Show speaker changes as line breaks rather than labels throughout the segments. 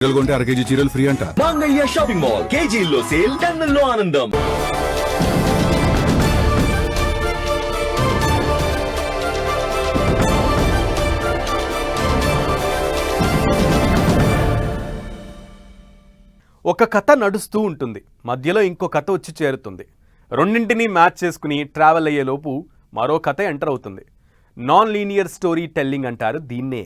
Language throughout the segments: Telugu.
కొంటే అర కేజీ చీరలు ఫ్రీ అంట.
మంగళ్య షాపింగ్ మాల్ కేజీల్లో సేల్, టన్నుల్లో ఆనందం.
ఒక కథ నడుస్తూ ఉంటుంది, మధ్యలో ఇంకో కథ వచ్చి చేరుతుంది. రెండింటినీ మ్యాచ్ చేసుకుని ట్రావెల్ అయ్యేలోపు మరో కథ ఎంటర్ అవుతుంది. నాన్ లీనియర్ స్టోరీ టెల్లింగ్ అంటారు దీన్నే.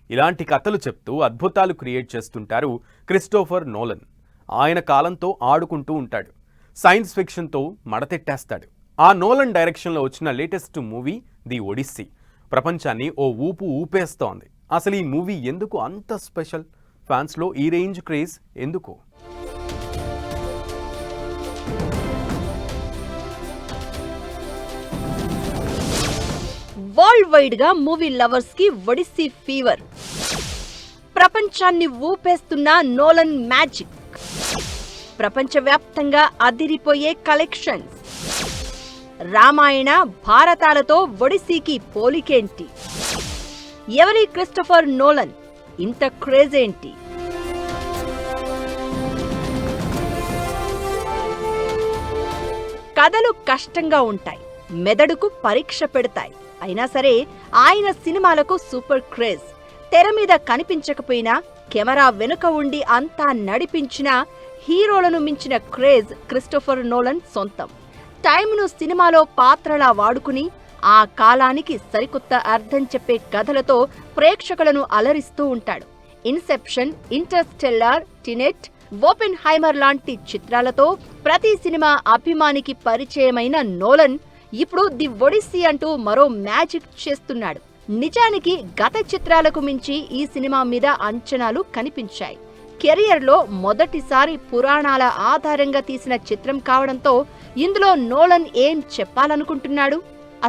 ఇలాంటి కథలు చెప్తూ అద్భుతాలు క్రియేట్ చేస్తుంటారు క్రిస్టోఫర్ నోలన్. ఆయన కాలంతో ఆడుకుంటూ ఉంటాడు, సైన్స్ ఫిక్షన్తో మడతెట్టేస్తాడు. ఆ నోలన్ డైరెక్షన్లో వచ్చిన లేటెస్ట్ మూవీ ది ఒడిస్సీ ప్రపంచాన్ని ఓ ఊపు ఊపేస్తోంది. అసలు ఈ మూవీ ఎందుకు అంత స్పెషల్? ఫ్యాన్స్లో ఈ రేంజ్ క్రేజ్ ఎందుకు?
వరల్డ్ వైడ్ గా మూవీ లవర్స్ కి ఒడిస్సీ ఫీవర్. ప్రపంచాన్ని ఊపేస్తున్న నోలన్ మ్యాజిక్, ప్రపంచవ్యాప్తంగా అదిరిపోయే కలెక్షన్స్. రామాయణ భారతాలతో ఒడిస్సీకి పోలికేంటి? ఎవరి క్రిస్టోఫర్ నోలన్? ఇంత క్రేజ్ ఏంటి? కథలు కష్టంగా ఉంటాయి, మెదడుకు పరీక్ష పెడతాయి. అయినా సరే ఆయన సినిమాలకు సూపర్ క్రేజ్. తెర మీద కనిపించకపోయినా కెమెరా వెనుక ఉండి అంతా నడిపించిన హీరోలను మించిన క్రేజ్ క్రిస్టోఫర్ నోలన్ సొంతం. టైంను సినిమాలో పాత్రలా వాడుకుని ఆ కాలానికి సరికొత్త అర్థం చెప్పే కథలతో ప్రేక్షకులను అలరిస్తూ ఉంటాడు. ఇన్సెప్షన్, ఇంటర్స్టెల్లార్, టినెట్, ఓపెన్ హైమర్ లాంటి చిత్రాలతో ప్రతి సినిమా అభిమానికి పరిచయమైన నోలన్ ఇప్పుడు ది ఒడిస్సీ అంటూ మరో మ్యాజిక్ చేస్తున్నాడు. నిజానికి గత చిత్రాలకు మించి ఈ సినిమా మీద అంచనాలు కనిపించాయి. కెరియర్లో మొదటిసారి పురాణాల ఆధారంగా తీసిన చిత్రం కావడంతో ఇందులో నోలన్ ఏం చెప్పాలనుకుంటున్నాడు,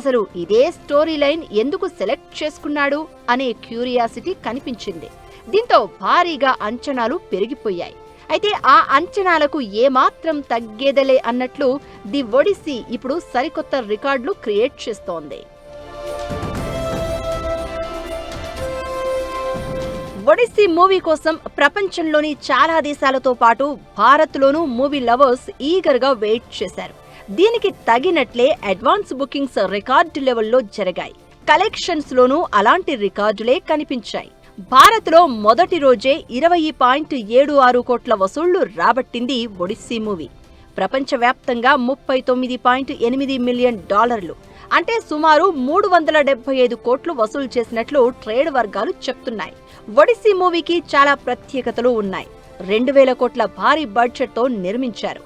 అసలు ఇదే స్టోరీ లైన్ ఎందుకు సెలెక్ట్ చేసుకున్నాడు అనే క్యూరియాసిటీ కనిపించింది. దీంతో భారీగా అంచనాలు పెరిగిపోయాయి. అయితే ఆ అంచనాలకు ఏమాత్రం తగ్గేదలే అన్నట్లు ది ఒడిస్సీ ఇప్పుడు సరికొత్త రికార్డులు క్రియేట్ చేస్తోంది. ఒడిస్సీ మూవీ కోసం ప్రపంచంలోని చాలా దేశాలతో పాటు భారత్లోనూ మూవీ లవర్స్ ఈగర్ గా వెయిట్ చేశారు. దీనికి తగినట్లే అడ్వాన్స్ బుకింగ్స్ రికార్డు లెవెల్లో జరిగాయి. కలెక్షన్స్ లోనూ అలాంటి రికార్డులే కనిపించాయి. భారత్లో మొదటి రోజే 20.76 కోట్ల వసూళ్లు రాబట్టింది ఒడిస్సీ మూవీ. ప్రపంచవ్యాప్తంగా $39.8 మిలియన్, అంటే సుమారు 375 కోట్లు వసూలు చేసినట్లు ట్రేడ్ వర్గాలు చెప్తున్నాయి. ఒడిస్సీ మూవీకి చాలా ప్రత్యేకతలు ఉన్నాయి. 2000 కోట్ల భారీ బడ్జెట్ తో నిర్మించారు.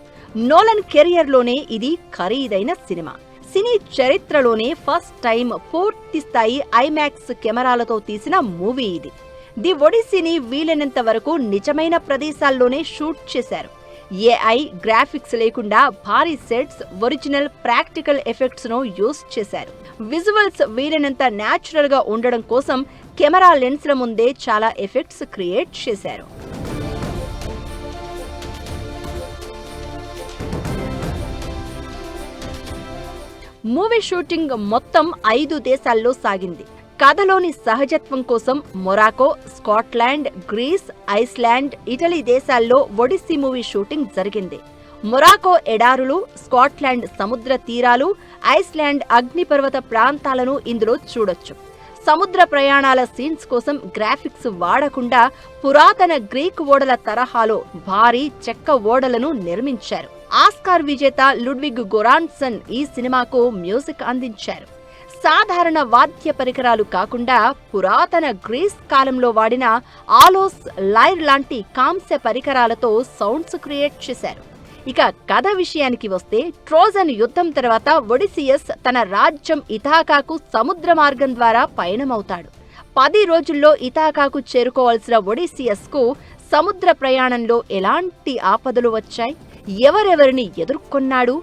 నోలన్ కెరియర్లోనే ఇది ఖరీదైన సినిమా. సినీ చరిత్రలోనే ఫస్ట్ టైం పూర్తి స్థాయి ఐమాక్స్ కెమెరాలతో తీసిన మూవీ ఇది. ది ఒడిస్సీని వీలైనంత వరకు నిజమైన ప్రదేశాల్లోనే షూట్ చేశారు. ఏఐ గ్రాఫిక్స్ లేకుండా భారీ సెట్స్, ఒరిజినల్ ప్రాక్టికల్ ఎఫెక్ట్స్ ను యూజ్ చేశారు. విజువల్స్ వీలైనంత న్యాచురల్ గా ఉండడం కోసం కెమెరా లెన్స్ల ముందే చాలా ఎఫెక్ట్స్ క్రియేట్ చేశారు. మూవీ షూటింగ్ మొత్తం 5 దేశాల్లో సాగింది. కథలోని సహజత్వం కోసం Morocco, Scotland, Greece, Iceland, Italy దేశాల్లో ఒడిస్సీ మూవీ షూటింగ్ జరిగింది. మొరాకో ఎడారులు, స్కాట్లాండ్ సముద్ర తీరాలు, ఐస్లాండ్ అగ్నిపర్వత ప్రాంతాలను ఇందులో చూడొచ్చు. సముద్ర ప్రయాణాల సీన్స్ కోసం గ్రాఫిక్స్ వాడకుండా పురాతన గ్రీక్ ఓడల తరహాలో భారీ చెక్క ఓడలను నిర్మించారు. ఆస్కార్ విజేత లుడ్విగ్ గొరాన్సన్ ఈ సినిమాకు మ్యూజిక్ అందించారు. సాధారణ వాద్య పరికరాలు కాకుండా పురాతన గ్రీస్ కాలంలో వాడిన ఆలోస్, లైర్ లాంటి కాంస్య పరికరాలతో సౌండ్స్ క్రియేట్ చేశారు. ఇక కథ విషయానికి వస్తే, ట్రోజన్ యుద్ధం తర్వాత ఒడిసియస్ తన రాజ్యం ఇథాకాకు సముద్ర మార్గం ద్వారా పయనమవుతాడు. 10 రోజుల్లో ఇథాకాకు చేరుకోవాల్సిన ఒడిసియస్ కు సముద్ర ప్రయాణంలో ఎలాంటి ఆపదలు వచ్చాయి? ఎవరెవరిని ఎదుర్కొన్నాడు?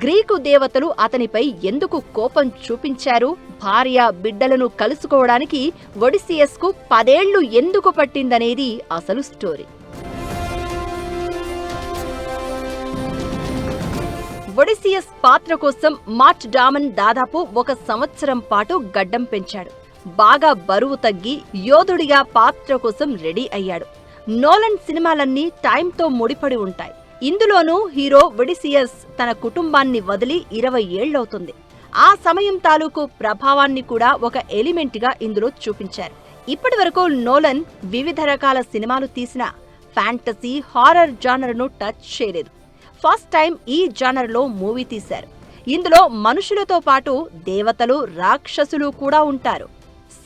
గ్రీకు దేవతలు అతనిపై ఎందుకు కోపం చూపించారు? భార్య, బిడ్డలను కలుసుకోవడానికి ఒడిసియస్ కు 10 ఏళ్లు ఎందుకు పట్టిందనేది అసలు స్టోరీ. ఒడిసియస్ పాత్ర కోసం మాట్ డామన్ దాదాపు 1 సంవత్సరం పాటు గడ్డం పెంచాడు. బాగా బరువు తగ్గి యోధుడిగా పాత్ర కోసం రెడీ అయ్యాడు. నోలన్ సినిమాలన్నీ టైంతో ముడిపడి ఉంటాయి. ఇందులోనూ హీరో ఒడిసియస్ తన కుటుంబాన్ని వదిలి 20 ఏళ్లవుతుంది. ఆ సమయం తాలూకు ప్రభావాన్ని కూడా ఒక ఎలిమెంట్గా ఇందులో చూపించారు. ఇప్పటి వరకు నోలన్ వివిధ రకాల సినిమాలు తీసిన ఫ్యాంటసీ, హారర్ జానర్ను టచ్ చేయలేదు. ఫస్ట్ టైం ఈ జానర్లో మూవీ తీశారు. ఇందులో మనుషులతో పాటు దేవతలు, రాక్షసులు కూడా ఉంటారు.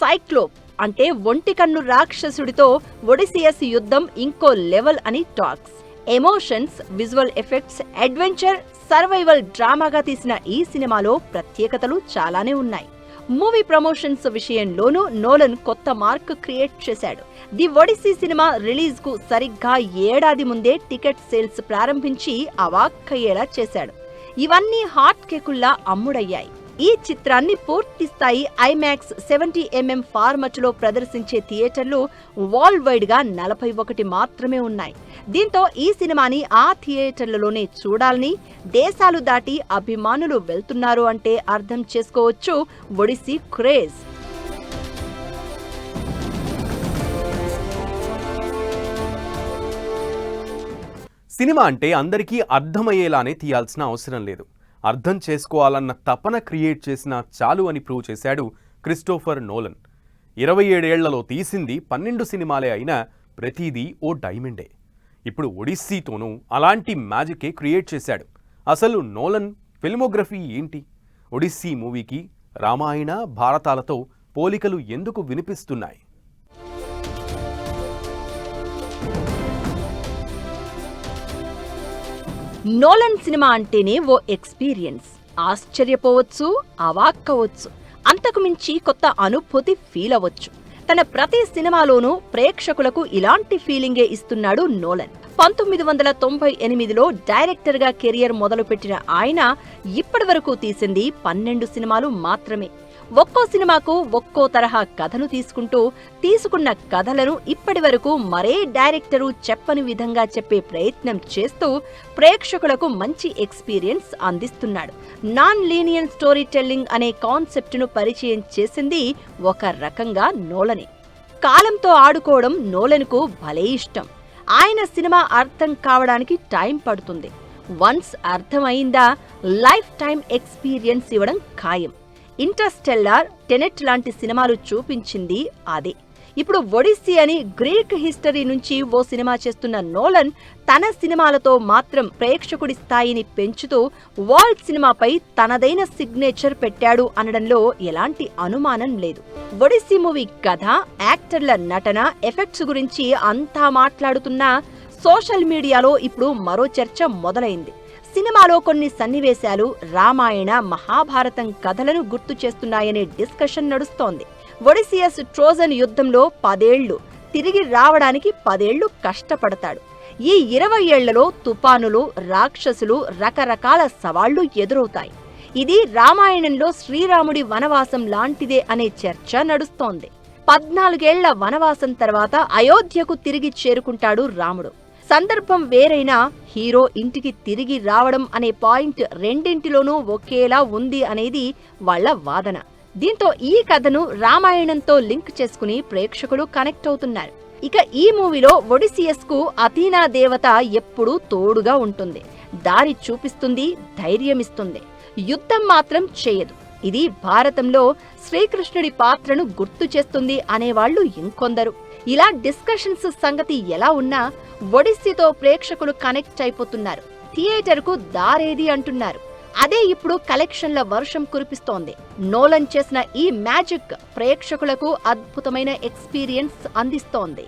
సైక్లోప్ అంటే ఒంటికన్ను రాక్షసుడితో ఒడిసియస్ యుద్ధం ఇంకో లెవెల్ అని talks. Emotions, visual effects, adventure, survival డ్రామాగా తీసిన ఈ సినిమాలో ప్రత్యేకతలు చాలానే ఉన్నాయి. మూవీ ప్రమోషన్స్ విషయంలోనూ నోలన్ కొత్త మార్క్ క్రియేట్ చేశాడు. ది ఒడిస్సీ సినిమా రిలీజ్ కు సరిగ్గా ఏడాది ముందే టికెట్ సేల్స్ ప్రారంభించి అవాక్కయ్యేలా చేశాడు. ఇవన్నీ హాట్ కేకుల్లా అమ్ముడయ్యాయి. ఈ చిత్రాన్ని పూర్తి స్థాయి ఐమాక్స్ 70mm ఫార్మట్లో ప్రదర్శించే థియేటర్లు వరల్డ్ వైడ్ గా 41 మాత్రమే ఉన్నాయి. దీంతో ఈ సినిమాని ఆ థియేటర్లలోనే చూడాలని దేశాలు దాటి అభిమానులు వెళ్తున్నారు అంటే అర్థం చేసుకోవచ్చు ఒడిస్సీ క్రేజ్.
సినిమా అంటే అందరికీ అర్థమయ్యేలానే తీయాల్సిన అవసరం లేదు. అర్థం చేసుకోవాలన్న తపన క్రియేట్ చేసినా చాలు అని ప్రూవ్ చేశాడు క్రిస్టోఫర్ నోలన్. 27 ఏళ్లలో తీసింది 12 సినిమాలే అయినా ప్రతిదీ ఓ డైమండే. ఇప్పుడు ఒడిస్సీతోనూ అలాంటి మ్యాజికే క్రియేట్ చేశాడు. అసలు నోలన్ ఫిల్మోగ్రఫీ ఏంటి? ఒడిస్సీ మూవీకి రామాయణ, భారతాలతో పోలికలు ఎందుకు వినిపిస్తున్నాయి?
నోలన్ సినిమా అంటేనే ఓ ఎక్స్పీరియన్స్. ఆశ్చర్యపోవచ్చు, అవాక్కవచ్చు, అంతకు మించి కొత్త అనుభూతి ఫీల్ అవ్వచ్చు. తన ప్రతి సినిమాలోనూ ప్రేక్షకులకు ఇలాంటి ఫీలింగే ఇస్తున్నాడు నోలన్. 1998లో డైరెక్టర్గా కెరియర్ మొదలుపెట్టిన ఆయన ఇప్పటి వరకు తీసింది 12 సినిమాలు మాత్రమే. ఒక్కో సినిమాకు ఒక్కో తరహా కథను తీసుకున్న కథలను ఇప్పటి వరకు మరే డైరెక్టరు చెప్పని విధంగా చెప్పే ప్రయత్నం చేస్తూ ప్రేక్షకులకు మంచి ఎక్స్పీరియన్స్ అందిస్తున్నాడు. నాన్ లీనియర్ స్టోరీ టెల్లింగ్ అనే కాన్సెప్ట్ను పరిచయం చేసింది ఒక రకంగా నోలనే. కాలంతో ఆడుకోవడం నోలన్కు భలే ఇష్టం. ఆయన సినిమా అర్థం కావడానికి టైం పడుతుంది. వన్స్ అర్థమైందా లైఫ్ టైం ఎక్స్పీరియన్స్ ఇవ్వడం ఖాయం. ఇంటర్స్టెల్లార్, టెనెట్ లాంటి సినిమాలు చూపించింది అదే. ఇప్పుడు ఒడిస్సీ అని గ్రీక్ హిస్టరీ నుంచి ఓ సినిమా చేస్తున్న నోలన్ తన సినిమాలతో మాత్రం ప్రేక్షకుడి స్థాయిని పెంచుతూ వరల్డ్ సినిమాపై తనదైన సిగ్నేచర్ పెట్టాడు అనడంలో ఎలాంటి అనుమానం లేదు. ఒడిస్సీ మూవీ కథ, యాక్టర్ల నటన, ఎఫెక్ట్స్ గురించి అంతా మాట్లాడుతున్నా సోషల్ మీడియాలో ఇప్పుడు మరో చర్చ మొదలైంది. సినిమాలో కొన్ని సన్నివేశాలు రామాయణ, మహాభారతం కథలను గుర్తు చేస్తున్నాయనే డిస్కషన్ నడుస్తోంది. ఒడిసియస్ ట్రోజన్ యుద్ధంలో 10 ఏళ్లు, తిరిగి రావడానికి 10 ఏళ్లు కష్టపడతాడు. ఈ 20 ఏళ్లలో తుపానులు, రాక్షసులు, రకరకాల సవాళ్లు ఎదురవుతాయి. ఇది రామాయణంలో శ్రీరాముడి వనవాసం లాంటిదే అనే చర్చ నడుస్తోంది. 14 ఏళ్ల వనవాసం తర్వాత అయోధ్యకు తిరిగి చేరుకుంటాడు రాముడు. సందర్భం వేరైనా హీరో ఇంటికి తిరిగి రావడం అనే పాయింట్ రెండింటిలోనూ ఒకేలా ఉంది అనేది వాళ్ల వాదన. దీంతో ఈ కథను రామాయణంతో లింక్ చేసుకుని ప్రేక్షకులు కనెక్ట్ అవుతున్నారు. ఇక ఈ మూవీలో ఒడిసియస్ కు అథీనా దేవత ఎప్పుడూ తోడుగా ఉంటుంది. దారి చూపిస్తుంది, ధైర్యమిస్తుంది. యుద్ధం మాత్రం చేయదు. ఇది భారతంలో శ్రీకృష్ణుడి పాత్రను గుర్తు చేస్తుంది అనేవాళ్లు ఇంకొందరు. ఇలా డిస్కషన్స్ సంగతి ఎలా ఉన్నా ఒడిస్సీతో ప్రేక్షకులు కనెక్ట్ అయిపోతున్నారు. థియేటర్కు దారేది అంటున్నారు. అదే ఇప్పుడు కలెక్షన్ల వర్షం కురిపిస్తోంది. నోలన్ చేసిన ఈ మ్యాజిక్ ప్రేక్షకులకు అద్భుతమైన ఎక్స్పీరియన్స్ అందిస్తోంది.